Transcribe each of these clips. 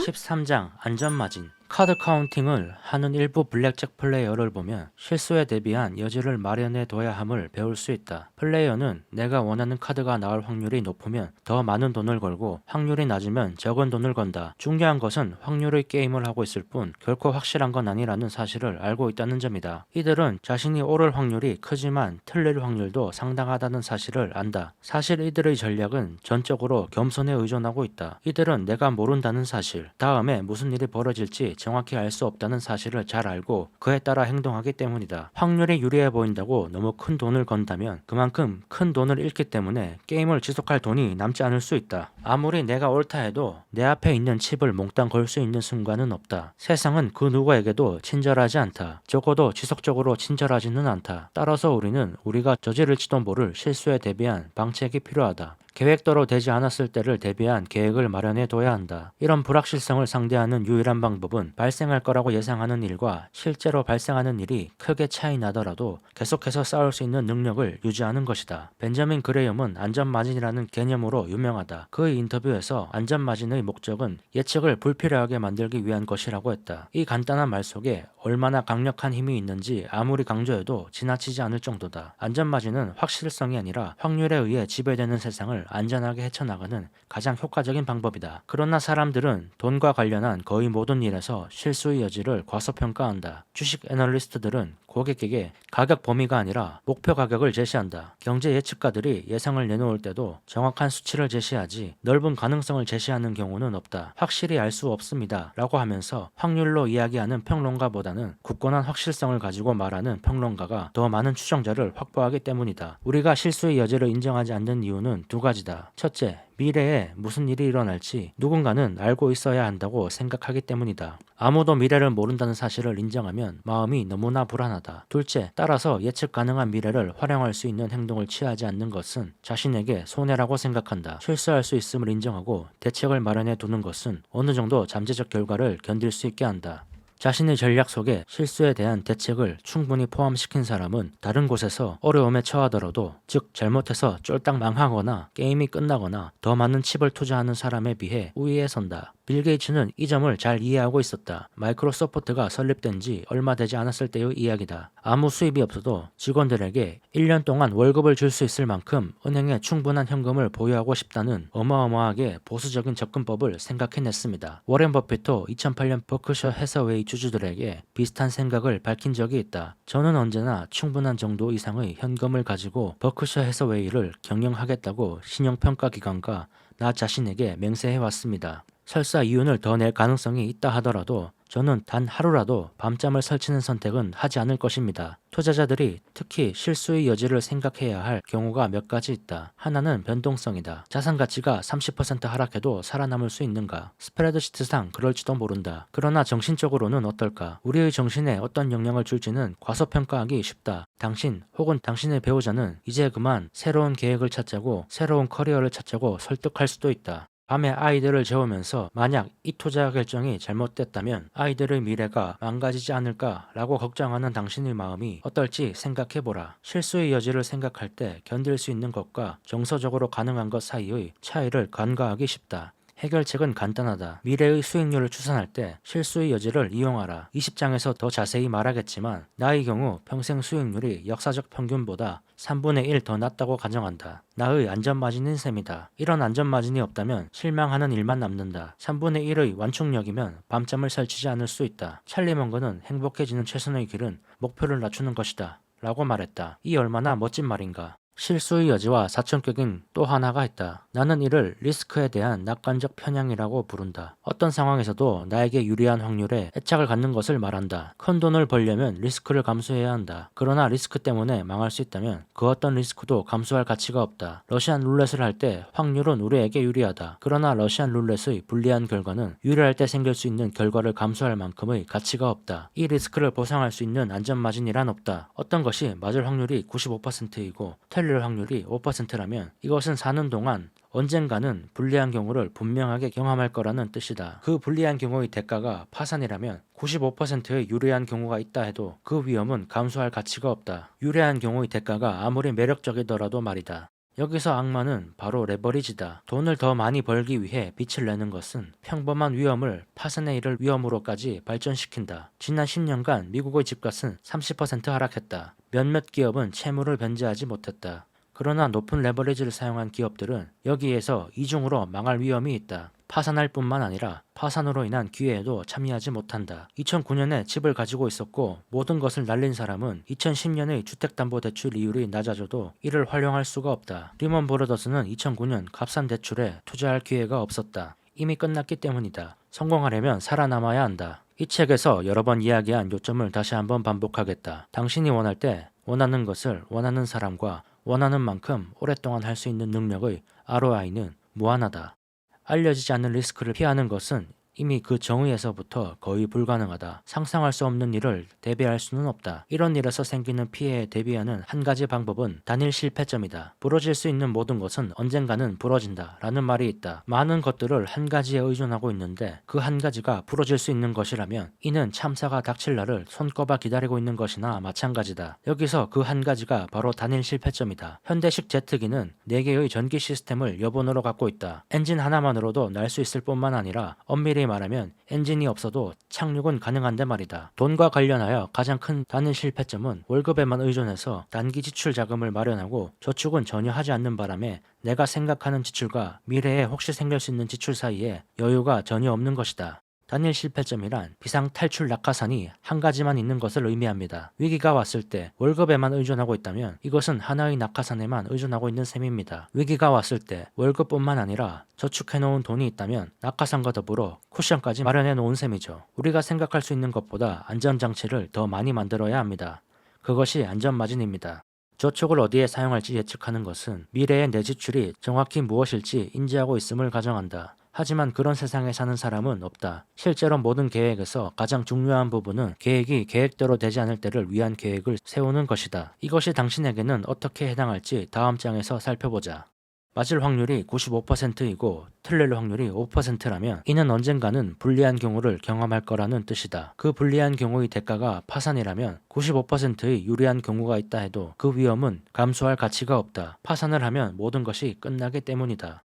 13장 안전마진. 카드 카운팅을 하는 일부 블랙잭 플레이어를 보면 실수에 대비한 여지를 마련해 둬야 함을 배울 수 있다. 플레이어는 내가 원하는 카드가 나올 확률이 높으면 더 많은 돈을 걸고 확률이 낮으면 적은 돈을 건다. 중요한 것은 확률의 게임을 하고 있을 뿐 결코 확실한 건 아니라는 사실을 알고 있다는 점이다. 이들은 자신이 오를 확률이 크지만 틀릴 확률도 상당하다는 사실을 안다. 사실 이들의 전략은 전적으로 겸손에 의존하고 있다. 이들은 내가 모른다는 사실, 다음에 무슨 일이 벌어질지 정확히 알 수 없다는 사실을 잘 알고 그에 따라 행동하기 때문이다. 확률이 유리해 보인다고 너무 큰 돈을 건다면 그만큼 큰 돈을 잃기 때문에 게임을 지속할 돈이 남지 않을 수 있다. 아무리 내가 옳다 해도 내 앞에 있는 칩을 몽땅 걸 수 있는 순간은 없다. 세상은 그 누구에게도 친절하지 않다. 적어도 지속적으로 친절하지는 않다. 따라서 우리는 우리가 저지를지도 모를 실수에 대비한 방책이 필요하다. 계획대로 되지 않았을 때를 대비한 계획을 마련해 둬야 한다. 이런 불확실성을 상대하는 유일한 방법은 발생할 거라고 예상하는 일과 실제로 발생하는 일이 크게 차이 나더라도 계속해서 싸울 수 있는 능력을 유지하는 것이다. 벤저민 그레이엄은 안전마진이라는 개념으로 유명하다. 그의 인터뷰에서 안전마진의 목적은 예측을 불필요하게 만들기 위한 것이라고 했다. 이 간단한 말 속에 얼마나 강력한 힘이 있는지 아무리 강조해도 지나치지 않을 정도다. 안전마진은 확실성이 아니라 확률에 의해 지배되는 세상을 안전하게 헤쳐나가는 가장 효과적인 방법이다. 그러나 사람들은 돈과 관련한 거의 모든 일에서 실수의 여지를 과소평가한다. 주식 애널리스트들은 고객에게 가격 범위가 아니라 목표 가격을 제시한다. 경제 예측가들이 예상을 내놓을 때도 정확한 수치를 제시하지 넓은 가능성을 제시하는 경우는 없다. 확실히 알 수 없습니다 라고 하면서 확률로 이야기하는 평론가보다는 굳건한 확실성을 가지고 말하는 평론가가 더 많은 추정자를 확보하기 때문이다. 우리가 실수의 여지를 인정하지 않는 이유는 두 가지다. 첫째, 미래에 무슨 일이 일어날지 누군가는 알고 있어야 한다고 생각하기 때문이다. 아무도 미래를 모른다는 사실을 인정하면 마음이 너무나 불안하다. 둘째, 따라서 예측 가능한 미래를 활용할 수 있는 행동을 취하지 않는 것은 자신에게 손해라고 생각한다. 실수할 수 있음을 인정하고 대책을 마련해 두는 것은 어느 정도 잠재적 결과를 견딜 수 있게 한다. 자신의 전략 속에 실수에 대한 대책을 충분히 포함시킨 사람은 다른 곳에서 어려움에 처하더라도, 즉 잘못해서 쫄딱 망하거나 게임이 끝나거나 더 많은 칩을 투자하는 사람에 비해 우위에 선다. 빌 게이츠는 이 점을 잘 이해하고 있었다. 마이크로소프트가 설립된 지 얼마 되지 않았을 때의 이야기다. 아무 수입이 없어도 직원들에게 1년 동안 월급을 줄 수 있을 만큼 은행에 충분한 현금을 보유하고 싶다는 어마어마하게 보수적인 접근법을 생각해냈습니다. 워렌 버핏도 2008년 버크셔 해서웨이 주주들에게 비슷한 생각을 밝힌 적이 있다. 저는 언제나 충분한 정도 이상의 현금을 가지고 버크셔 해서웨이를 경영하겠다고 신용평가기관과 나 자신에게 맹세해왔습니다. 설사 이윤을 더 낼 가능성이 있다 하더라도 저는 단 하루라도 밤잠을 설치는 선택은 하지 않을 것입니다. 투자자들이 특히 실수의 여지를 생각해야 할 경우가 몇 가지 있다. 하나는 변동성이다. 자산 가치가 30% 하락해도 살아남을 수 있는가? 스프레드시트상 그럴지도 모른다. 그러나 정신적으로는 어떨까? 우리의 정신에 어떤 영향을 줄지는 과소평가하기 쉽다. 당신 혹은 당신의 배우자는 이제 그만 새로운 계획을 찾자고 새로운 커리어를 찾자고 설득할 수도 있다. 밤에 아이들을 재우면서 만약 이 투자 결정이 잘못됐다면 아이들의 미래가 망가지지 않을까라고 걱정하는 당신의 마음이 어떨지 생각해보라. 실수의 여지를 생각할 때 견딜 수 있는 것과 정서적으로 가능한 것 사이의 차이를 간과하기 쉽다. 해결책은 간단하다. 미래의 수익률을 추산할 때 실수의 여지를 이용하라. 20장에서 더 자세히 말하겠지만 나의 경우 평생 수익률이 역사적 평균보다 3분의 1 더 낮다고 가정한다. 나의 안전마진인 셈이다. 이런 안전마진이 없다면 실망하는 일만 남는다. 3분의 1의 완충력이면 밤잠을 설치지 않을 수 있다. 찰리 먼거는 행복해지는 최선의 길은 목표를 낮추는 것이다 라고 말했다. 이 얼마나 멋진 말인가. 실수의 여지와 사천격인 또 하나가 있다. 나는 이를 리스크에 대한 낙관적 편향이라고 부른다. 어떤 상황에서도 나에게 유리한 확률에 애착을 갖는 것을 말한다. 큰 돈을 벌려면 리스크를 감수해야 한다. 그러나 리스크 때문에 망할 수 있다면 그 어떤 리스크도 감수할 가치가 없다. 러시안 룰렛을 할 때 확률은 우리에게 유리하다. 그러나 러시안 룰렛의 불리한 결과는 유리할 때 생길 수 있는 결과를 감수할 만큼의 가치가 없다. 이 리스크를 보상할 수 있는 안전마진이란 없다. 어떤 것이 맞을 확률이 95%이고 틀릴 확률이 5%라면 이것은 사는 동안 언젠가는 불리한 경우를 분명하게 경험할 거라는 뜻이다. 그 불리한 경우의 대가가 파산이라면 95%의 유리한 경우가 있다 해도 그 위험은 감수할 가치가 없다. 유리한 경우의 대가가 아무리 매력적이더라도 말이다. 여기서 악마는 바로 레버리지다. 돈을 더 많이 벌기 위해 빚을 내는 것은 평범한 위험을 파산에 이를 위험으로까지 발전시킨다. 지난 10년간 미국의 집값은 30% 하락했다. 몇몇 기업은 채무를 변제하지 못했다. 그러나 높은 레버리지를 사용한 기업들은 여기에서 이중으로 망할 위험이 있다. 파산할 뿐만 아니라 파산으로 인한 기회에도 참여하지 못한다. 2009년에 집을 가지고 있었고 모든 것을 날린 사람은 2010년의 주택담보대출 이율이 낮아져도 이를 활용할 수가 없다. 리먼 브러더스는 2009년 값싼 대출에 투자할 기회가 없었다. 이미 끝났기 때문이다. 성공하려면 살아남아야 한다. 이 책에서 여러 번 이야기한 요점을 다시 한번 반복하겠다. 당신이 원할 때 원하는 것을 원하는 사람과 원하는 만큼 오랫동안 할 수 있는 능력의 ROI는 무한하다. 알려지지 않는 리스크를 피하는 것은 이미 그 정의에서부터 거의 불가능하다. 상상할 수 없는 일을 대비할 수는 없다. 이런 일에서 생기는 피해에 대비하는 한 가지 방법은 단일 실패점이다. 부러질 수 있는 모든 것은 언젠가는 부러진다 라는 말이 있다. 많은 것들을 한 가지에 의존하고 있는데 그 한 가지가 부러질 수 있는 것이라면 이는 참사가 닥칠 날을 손꼽아 기다리고 있는 것이나 마찬가지다. 여기서 그 한 가지가 바로 단일 실패점이다. 현대식 제트기는 4개의 전기 시스템을 여분으로 갖고 있다. 엔진 하나만으로도 날 수 있을 뿐만 아니라 엄밀히 말하면 엔진이 없어도 착륙은 가능한데 말이다. 돈과 관련하여 가장 큰 단일 실패점은 월급에만 의존해서 단기 지출 자금을 마련하고 저축은 전혀 하지 않는 바람에 내가 생각하는 지출과 미래에 혹시 생길 수 있는 지출 사이에 여유가 전혀 없는 것이다. 단일 실패점이란 비상탈출 낙하산이 한 가지만 있는 것을 의미합니다. 위기가 왔을 때 월급에만 의존하고 있다면 이것은 하나의 낙하산에만 의존하고 있는 셈입니다. 위기가 왔을 때 월급뿐만 아니라 저축해놓은 돈이 있다면 낙하산과 더불어 쿠션까지 마련해놓은 셈이죠. 우리가 생각할 수 있는 것보다 안전장치를 더 많이 만들어야 합니다. 그것이 안전마진입니다. 저축을 어디에 사용할지 예측하는 것은 미래의 내 지출이 정확히 무엇일지 인지하고 있음을 가정한다. 하지만 그런 세상에 사는 사람은 없다. 실제로 모든 계획에서 가장 중요한 부분은 계획이 계획대로 되지 않을 때를 위한 계획을 세우는 것이다. 이것이 당신에게는 어떻게 해당할지 다음 장에서 살펴보자. 맞을 확률이 95%이고 틀릴 확률이 5%라면 이는 언젠가는 불리한 경우를 경험할 거라는 뜻이다. 그 불리한 경우의 대가가 파산이라면 95%의 유리한 경우가 있다 해도 그 위험은 감수할 가치가 없다. 파산을 하면 모든 것이 끝나기 때문이다.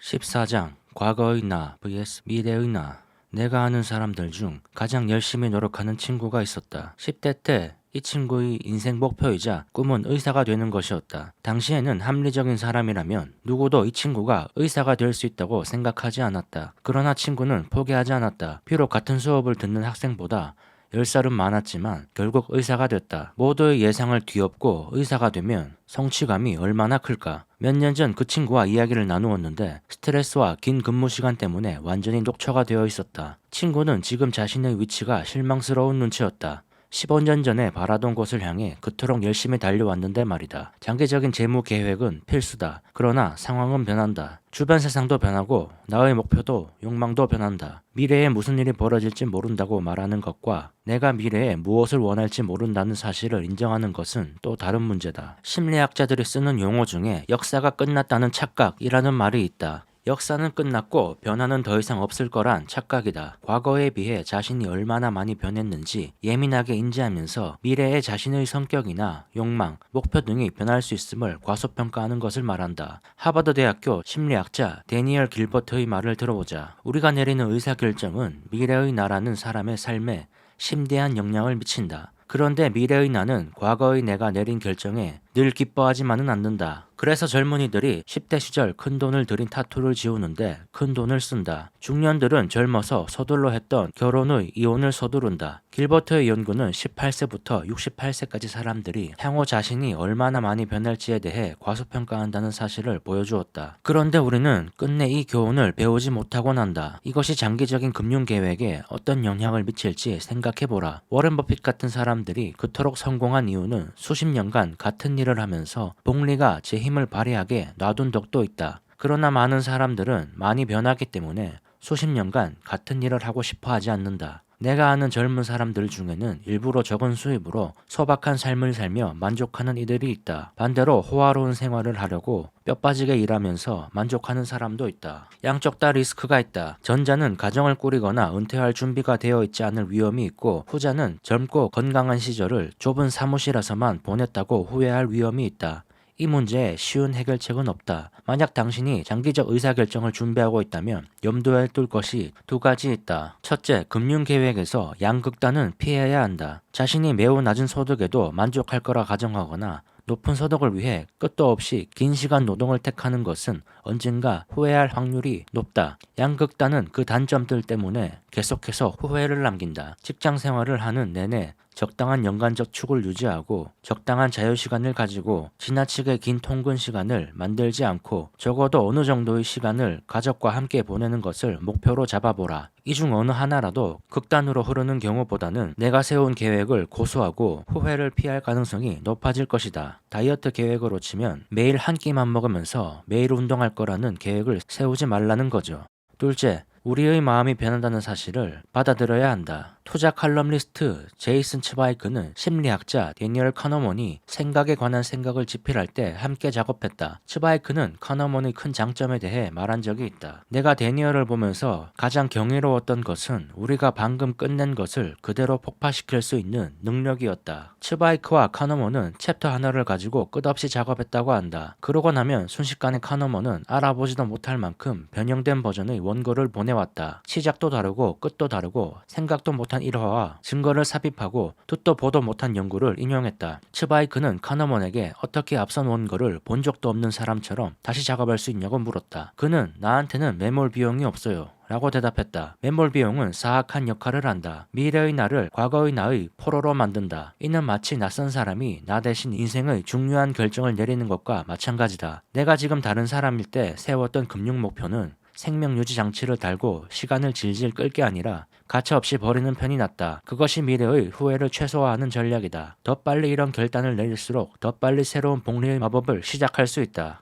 14장 과거의 나 vs 미래의 나. 내가 아는 사람들 중 가장 열심히 노력하는 친구가 있었다. 10대 때 이 친구의 인생 목표이자 꿈은 의사가 되는 것이었다. 당시에는 합리적인 사람이라면 누구도 이 친구가 의사가 될 수 있다고 생각하지 않았다. 그러나 친구는 포기하지 않았다. 비록 같은 수업을 듣는 학생보다 10살은 많았지만 결국 의사가 됐다. 모두의 예상을 뒤엎고 의사가 되면 성취감이 얼마나 클까. 몇 년 전 그 친구와 이야기를 나누었는데 스트레스와 긴 근무 시간 때문에 완전히 녹초가 되어 있었다. 친구는 지금 자신의 위치가 실망스러운 눈치였다. 15년 전에 바라던 곳을 향해 그토록 열심히 달려왔는데 말이다. 장기적인 재무 계획은 필수다. 그러나 상황은 변한다. 주변 세상도 변하고 나의 목표도 욕망도 변한다. 미래에 무슨 일이 벌어질지 모른다고 말하는 것과 내가 미래에 무엇을 원할지 모른다는 사실을 인정하는 것은 또 다른 문제다. 심리학자들이 쓰는 용어 중에 역사가 끝났다는 착각이라는 말이 있다. 역사는 끝났고 변화는 더 이상 없을 거란 착각이다. 과거에 비해 자신이 얼마나 많이 변했는지 예민하게 인지하면서 미래의 자신의 성격이나 욕망, 목표 등이 변할 수 있음을 과소평가하는 것을 말한다. 하버드 대학교 심리학자 데니얼 길버트의 말을 들어보자. 우리가 내리는 의사결정은 미래의 나라는 사람의 삶에 심대한 영향을 미친다. 그런데 미래의 나는 과거의 내가 내린 결정에 늘 기뻐하지만은 않는다. 그래서 젊은이들이 10대 시절 큰 돈을 들인 타투를 지우는데 큰 돈을 쓴다. 중년들은 젊어서 서둘러 했던 결혼의 이혼을 서두른다. 길버트의 연구는 18세부터 68세까지 사람들이 향후 자신이 얼마나 많이 변할지에 대해 과소평가한다는 사실을 보여주었다. 그런데 우리는 끝내 이 교훈을 배우지 못하곤 한다. 이것이 장기적인 금융계획에 어떤 영향을 미칠지 생각해보라. 워렌 버핏 같은 사람들이 그토록 성공한 이유는 수십 년간 같은 일을 하면서 복리가 제 힘을 발휘하게 놔둔 덕도 있다. 그러나 많은 사람들은 많이 변하기 때문에 수십 년간 같은 일을 하고 싶어 하지 않는다. 내가 아는 젊은 사람들 중에는 일부러 적은 수입으로 소박한 삶을 살며 만족하는 이들이 있다. 반대로 호화로운 생활을 하려고 뼈 빠지게 일하면서 만족하는 사람도 있다. 양쪽 다 리스크가 있다. 전자는 가정을 꾸리거나 은퇴할 준비가 되어 있지 않을 위험이 있고 후자는 젊고 건강한 시절을 좁은 사무실에서만 보냈다고 후회할 위험이 있다. 이 문제에 쉬운 해결책은 없다. 만약 당신이 장기적 의사결정을 준비하고 있다면 염두에 둘 것이 두 가지 있다. 첫째, 금융계획에서 양극단은 피해야 한다. 자신이 매우 낮은 소득에도 만족할 거라 가정하거나 높은 소득을 위해 끝도 없이 긴 시간 노동을 택하는 것은 언젠가 후회할 확률이 높다. 양극단은 그 단점들 때문에 계속해서 후회를 남긴다. 직장 생활을 하는 내내 적당한 연간 저축을 유지하고 적당한 자유시간을 가지고 지나치게 긴 통근 시간을 만들지 않고 적어도 어느 정도의 시간을 가족과 함께 보내는 것을 목표로 잡아보라. 이 중 어느 하나라도 극단으로 흐르는 경우보다는 내가 세운 계획을 고수하고 후회를 피할 가능성이 높아질 것이다. 다이어트 계획으로 치면 매일 한 끼만 먹으면서 매일 운동할 거라는 계획을 세우지 말라는 거죠. 둘째, 우리의 마음이 변한다는 사실을 받아들여야 한다. 투자 칼럼니스트 제이슨 츠바이크는 심리학자 데니얼 카너먼이 생각에 관한 생각을 집필할 때 함께 작업했다. 츠바이크는 카너먼의 큰 장점에 대해 말한 적이 있다. 내가 데니얼을 보면서 가장 경이로웠던 것은 우리가 방금 끝낸 것을 그대로 폭파시킬 수 있는 능력이었다. 츠바이크와 카너먼은 챕터 하나를 가지고 끝없이 작업했다고 한다. 그러고 나면 순식간에 카너먼은 알아보지도 못할 만큼 변형된 버전의 원고를 보내왔다. 시작도 다르고 끝도 다르고 생각도 못한 일화와 증거를 삽입하고 듣도 보도 못한 연구를 인용했다. 츠바이크는 카너먼에게 어떻게 앞선 원고를 본 적도 없는 사람처럼 다시 작업할 수 있냐고 물었다. 그는 나한테는 매몰 비용이 없어요 라고 대답했다. 매몰 비용은 사악한 역할을 한다. 미래의 나를 과거의 나의 포로로 만든다. 이는 마치 낯선 사람이 나 대신 인생의 중요한 결정을 내리는 것과 마찬가지다. 내가 지금 다른 사람일 때 세웠던 금융 목표는 생명 유지 장치를 달고 시간을 질질 끌 게 아니라 가차없이 버리는 편이 낫다. 그것이 미래의 후회를 최소화하는 전략이다. 더 빨리 이런 결단을 내릴수록 더 빨리 새로운 복리의 마법을 시작할 수 있다.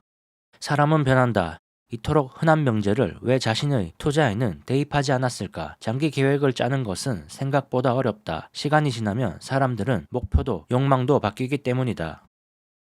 사람은 변한다. 이토록 흔한 명제를 왜 자신의 투자에는 대입하지 않았을까? 장기 계획을 짜는 것은 생각보다 어렵다. 시간이 지나면 사람들은 목표도 욕망도 바뀌기 때문이다.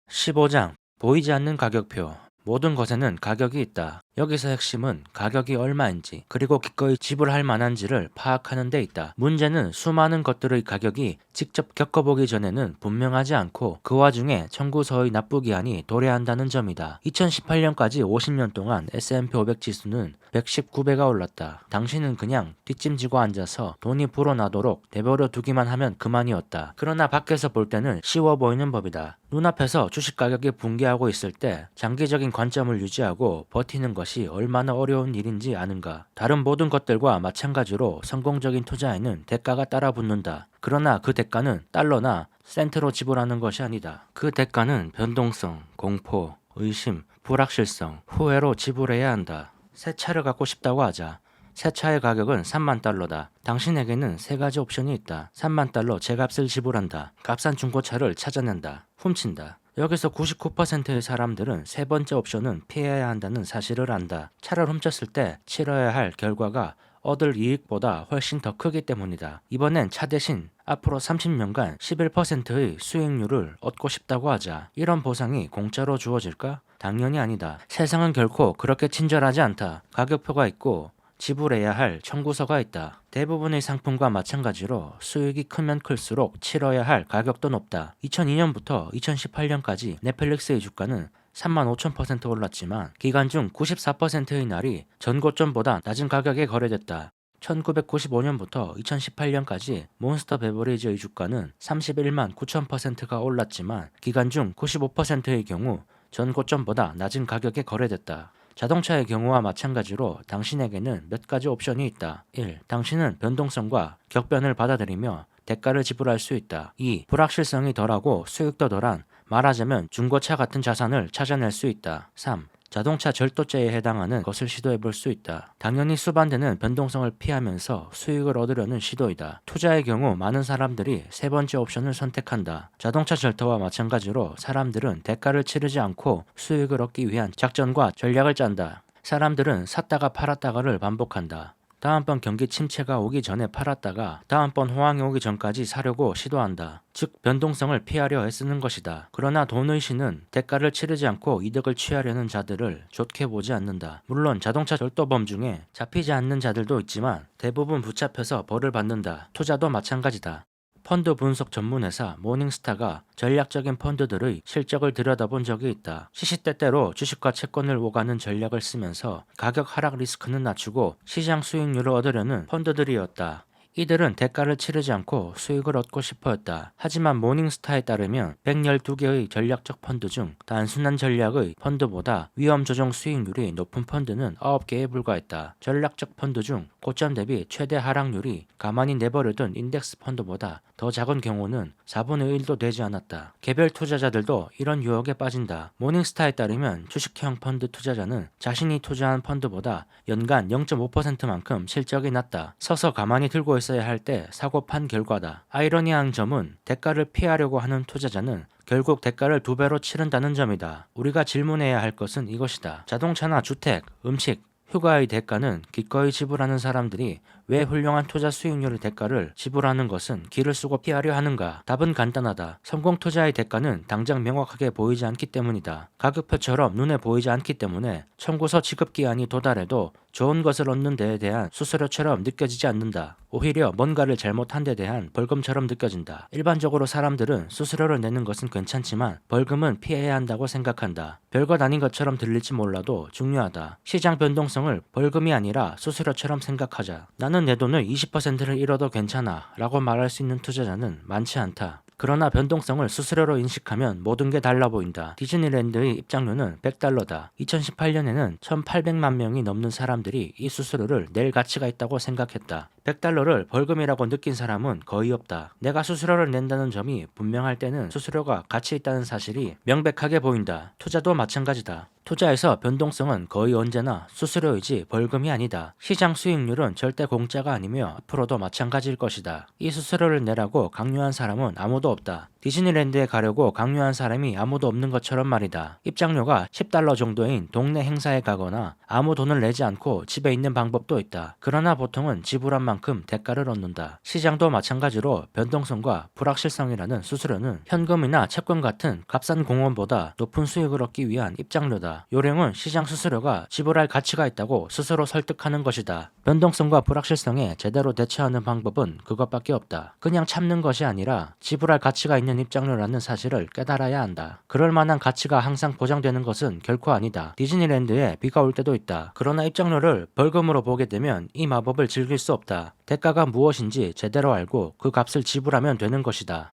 15장 보이지 않는 가격표. 모든 것에는 가격이 있다. 여기서 핵심은 가격이 얼마인지 그리고 기꺼이 지불할 만한지를 파악하는 데 있다. 문제는 수많은 것들의 가격이 직접 겪어보기 전에는 분명하지 않고 그 와중에 청구서의 납부기한이 도래한다는 점이다. 2018년까지 50년 동안 S&P 500 지수는 119배가 올랐다. 당신은 그냥 뒷짐지고 앉아서 돈이 불어나도록 내버려 두기만 하면 그만이었다. 그러나 밖에서 볼 때는 쉬워 보이는 법이다. 눈앞에서 주식 가격이 붕괴하고 있을 때 장기적인 관점을 유지하고 버티는 것이 얼마나 어려운 일인지 아는가. 다른 모든 것들과 마찬가지로 성공적인 투자에는 대가가 따라붙는다. 그러나 그 대가는 달러나 센트로 지불하는 것이 아니다. 그 대가는 변동성, 공포, 의심, 불확실성, 후회로 지불해야 한다. 새 차를 갖고 싶다고 하자. 새 차의 가격은 3만 달러다. 당신에게는 세 가지 옵션이 있다. 3만 달러 제값을 지불한다. 값싼 중고차를 찾아낸다. 훔친다. 여기서 99%의 사람들은 세 번째 옵션은 피해야 한다는 사실을 안다. 차를 훔쳤을 때 치러야 할 결과가 얻을 이익보다 훨씬 더 크기 때문이다. 이번엔 차 대신 앞으로 30년간 11%의 수익률을 얻고 싶다고 하자. 이런 보상이 공짜로 주어질까? 당연히 아니다. 세상은 결코 그렇게 친절하지 않다. 가격표가 있고 지불해야 할 청구서가 있다. 대부분의 상품과 마찬가지로 수익이 크면 클수록 치러야 할 가격도 높다. 2002년부터 2018년까지 넷플릭스의 주가는 35,000% 올랐지만 기간 중 94%의 날이 전고점보다 낮은 가격에 거래됐다. 1995년부터 2018년까지 몬스터 베버리지의 주가는 31만 9,000%가 올랐지만 기간 중 95%의 경우 전고점보다 낮은 가격에 거래됐다. 자동차의 경우와 마찬가지로 당신에게는 몇 가지 옵션이 있다. 1. 당신은 변동성과 격변을 받아들이며 대가를 지불할 수 있다. 2. 불확실성이 덜하고 수익도 덜한 말하자면 중고차 같은 자산을 찾아낼 수 있다. 3. 자동차 절도죄에 해당하는 것을 시도해 볼 수 있다. 당연히 수반되는 변동성을 피하면서 수익을 얻으려는 시도이다. 투자의 경우 많은 사람들이 세 번째 옵션을 선택한다. 자동차 절도와 마찬가지로 사람들은 대가를 치르지 않고 수익을 얻기 위한 작전과 전략을 짠다. 사람들은 샀다가 팔았다가를 반복한다. 다음번 경기 침체가 오기 전에 팔았다가 다음번 호황이 오기 전까지 사려고 시도한다. 즉 변동성을 피하려 애쓰는 것이다. 그러나 돈의 신은 대가를 치르지 않고 이득을 취하려는 자들을 좋게 보지 않는다. 물론 자동차 절도범 중에 잡히지 않는 자들도 있지만 대부분 붙잡혀서 벌을 받는다. 투자도 마찬가지다. 펀드 분석 전문회사 모닝스타가 전략적인 펀드들의 실적을 들여다본 적이 있다. 시시때때로 주식과 채권을 오가는 전략을 쓰면서 가격 하락 리스크는 낮추고 시장 수익률을 얻으려는 펀드들이었다. 이들은 대가를 치르지 않고 수익을 얻고 싶어했다. 하지만 모닝스타에 따르면 112개의 전략적 펀드 중 단순한 전략의 펀드보다 위험 조정 수익률이 높은 펀드는 9개에 불과했다. 전략적 펀드 중 고점 대비 최대 하락률이 가만히 내버려둔 인덱스 펀드보다 더 작은 경우는 4분의 1도 되지 않았다. 개별 투자자들도 이런 유혹에 빠진다. 모닝스타에 따르면 주식형 펀드 투자자는 자신이 투자한 펀드보다 연간 0.5%만큼 실적이 낮다. 서서 가만히 들고 있어야 할 때 사고 판 결과다. 아이러니한 점은 대가를 피하려고 하는 투자자는 결국 대가를 2배로 치른다는 점이다. 우리가 질문해야 할 것은 이것이다. 자동차나 주택, 음식, 휴가의 대가는 기꺼이 지불하는 사람들이 왜 훌륭한 투자 수익률의 대가를 지불하는 것은 기를 쓰고 피하려 하는가? 답은 간단하다. 성공 투자의 대가는 당장 명확하게 보이지 않기 때문이다. 가격표처럼 눈에 보이지 않기 때문에 청구서 지급 기한이 도달해도 좋은 것을 얻는 데에 대한 수수료처럼 느껴지지 않는다. 오히려 뭔가를 잘못한 데 대한 벌금처럼 느껴진다. 일반적으로 사람들은 수수료를 내는 것은 괜찮지만 벌금은 피해야 한다고 생각한다. 별것 아닌 것처럼 들릴지 몰라도 중요하다. 시장 변동성을 벌금이 아니라 수수료처럼 생각하자. 나는 내 돈을 20%를 잃어도 괜찮아 라고 말할 수 있는 투자자는 많지 않다. 그러나 변동성을 수수료로 인식하면 모든 게 달라 보인다. 디즈니랜드의 입장료는 $100다. 2018년에는 1,800만 명이 넘는 사람들이 이 수수료를 낼 가치가 있다고 생각했다. $100를 벌금이라고 느낀 사람은 거의 없다. 내가 수수료를 낸다는 점이 분명할 때는 수수료가 가치 있다는 사실이 명백하게 보인다. 투자도 마찬가지다. 투자에서 변동성은 거의 언제나 수수료이지 벌금이 아니다. 시장 수익률은 절대 공짜가 아니며 앞으로도 마찬가지일 것이다. 이 수수료를 내라고 강요한 사람은 아무도 없다. 디즈니랜드에 가려고 강요한 사람이 아무도 없는 것처럼 말이다. 입장료가 $10 정도인 동네 행사에 가거나 아무 돈을 내지 않고 집에 있는 방법도 있다. 그러나 보통은 지불한 만큼 대가를 얻는다. 시장도 마찬가지로 변동성과 불확실성이라는 수수료는 현금이나 채권 같은 값싼 공원보다 높은 수익을 얻기 위한 입장료다. 요령은 시장 수수료가 지불할 가치가 있다고 스스로 설득하는 것이다. 변동성과 불확실성에 제대로 대처하는 방법은 그것밖에 없다. 그냥 참는 것이 아니라 지불할 가치가 있는 입장료라는 사실을 깨달아야 한다. 그럴 만한 가치가 항상 보장되는 것은 결코 아니다. 디즈니랜드에 비가 올 때도 있다. 그러나 입장료를 벌금으로 보게 되면 이 마법을 즐길 수 없다. 대가가 무엇인지 제대로 알고 그 값을 지불하면 되는 것이다.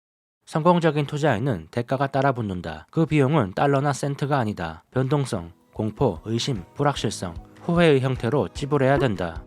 성공적인 투자에는 대가가 따라붙는다. 그 비용은 달러나 센트가 아니다. 변동성, 공포, 의심, 불확실성, 후회의 형태로 지불해야 된다.